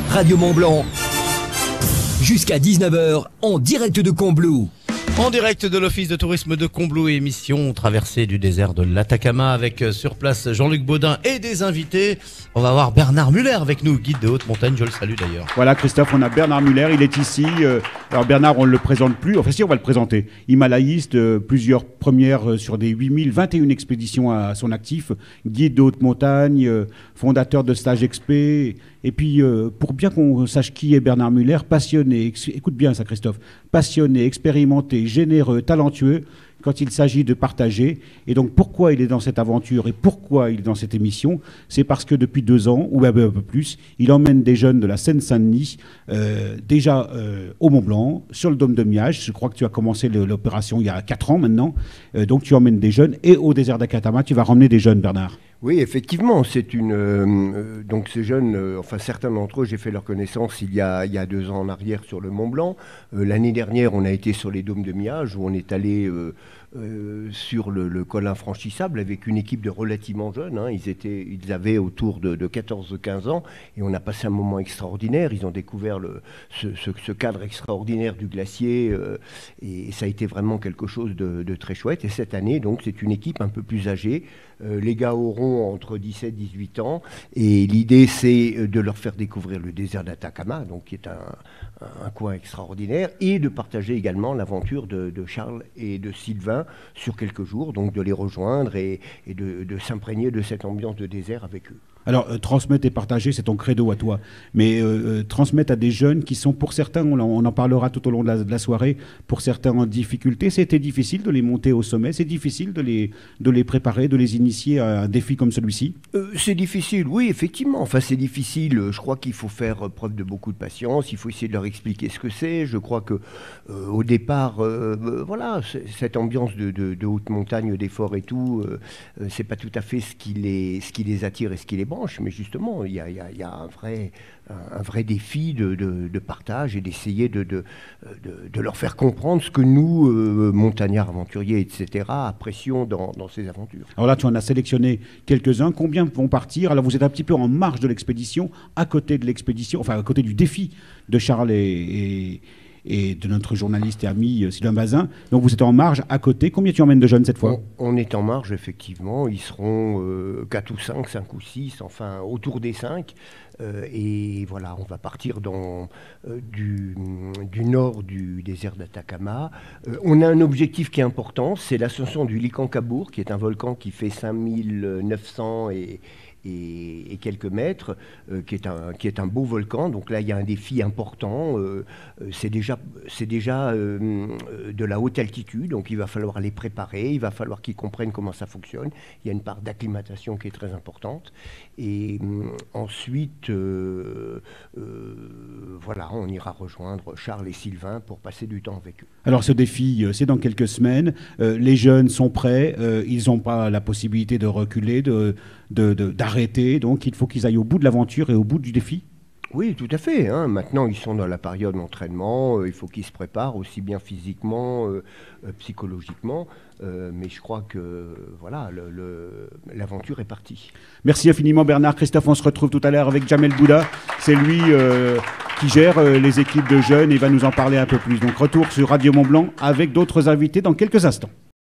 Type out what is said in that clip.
Radio Mont-Blanc, jusqu'à 19h, en direct de Combloux. En direct de l'Office de tourisme de Combloux, émission traversée du désert de l'Atacama avec sur place Jean-Luc Baudin et des invités. On va voir Bernard Muller avec nous, guide de haute montagne, je le salue d'ailleurs. Voilà Christophe, on a Bernard Muller, il est ici. Alors Bernard, on ne le présente plus, enfin si on va le présenter. Himalayiste, plusieurs premières sur des 8021 expéditions à son actif, guide de haute montagne, fondateur de Stage Expé. Et puis, pour bien qu'on sache qui est Bernard Muller, passionné, écoute bien ça Christophe, passionné, expérimenté, généreux, talentueux, quand il s'agit de partager. Et donc, pourquoi il est dans cette aventure et pourquoi il est dans cette émission? C'est parce que depuis 2 ans, ou un peu plus, il emmène des jeunes de la Seine-Saint-Denis, déjà au Mont-Blanc, sur le Dôme de Miage. Je crois que tu as commencé l'opération il y a 4 ans maintenant. Donc, tu emmènes des jeunes. Et au désert d'Atacama, tu vas ramener des jeunes, Bernard. Oui, effectivement, c'est une donc ces jeunes, enfin certains d'entre eux, j'ai fait leur connaissance il y a 2 ans en arrière sur le Mont Blanc. L'année dernière, on a été sur les Dômes de Miage où on est allé sur le col infranchissable avec une équipe de relativement jeunes. Hein. Ils avaient autour de 14-15 ans et on a passé un moment extraordinaire. Ils ont découvert ce cadre extraordinaire du glacier et ça a été vraiment quelque chose de très chouette. Et cette année, donc, c'est une équipe un peu plus âgée. Les gars auront entre 17 et 18 ans et l'idée c'est de leur faire découvrir le désert d'Atacama, donc qui est un coin extraordinaire, et de partager également l'aventure de Charles et de Sylvain sur quelques jours, donc de les rejoindre et de s'imprégner de cette ambiance de désert avec eux. Alors, transmettre et partager, c'est ton credo à toi. Mais transmettre à des jeunes qui sont, pour certains, on en parlera tout au long de la soirée, pour certains en difficulté. C'était difficile de les monter au sommet. C'est difficile de les préparer, de les initier à un défi comme celui-ci. C'est difficile, oui, effectivement. Enfin, c'est difficile. Je crois qu'il faut faire preuve de beaucoup de patience. Il faut essayer de leur expliquer ce que c'est. Je crois que au départ, voilà, cette ambiance de haute montagne, d'effort et tout, c'est pas tout à fait ce qui les attire et ce qui les branche. Mais justement, il y a un vrai défi de partage et d'essayer de leur faire comprendre ce que nous, montagnards, aventuriers, etc., apprécions dans ces aventures. Alors là, tu en as sélectionné quelques-uns. Combien vont partir? Alors vous êtes un petit peu en marge de l'expédition, à côté de l'expédition, enfin à côté du défi de Charles et de notre journaliste et ami Sylvain Bazin. Donc vous êtes en marge à côté. Combien tu emmènes de jeunes cette fois? On est en marge, effectivement. Ils seront 4 ou 5, 5 ou 6, enfin autour des 5. Et voilà, on va partir du nord du désert d'Atacama. On a un objectif qui est important, c'est l'ascension du Licancabour, qui est un volcan qui fait 5900 et quelques mètres, qui est un beau volcan. Donc là, il y a un défi important. C'est déjà de la haute altitude, donc il va falloir les préparer, il va falloir qu'ils comprennent comment ça fonctionne. Il y a une part d'acclimatation qui est très importante. Et ensuite, voilà, on ira rejoindre Charles et Sylvain pour passer du temps avec eux. Alors ce défi, c'est dans quelques semaines. Les jeunes sont prêts, ils n'ont pas la possibilité de reculer, d'arrêter. Donc il faut qu'ils aillent au bout de l'aventure et au bout du défi. Oui, tout à fait. Hein. Maintenant, ils sont dans la période d'entraînement. Il faut qu'ils se préparent aussi bien physiquement, psychologiquement. Mais je crois que voilà, l'aventure est partie. Merci infiniment Bernard. Christophe, on se retrouve tout à l'heure avec Jamel Bouda. C'est lui qui gère les équipes de jeunes et va nous en parler un peu plus. Donc retour sur Radio Mont-Blanc avec d'autres invités dans quelques instants.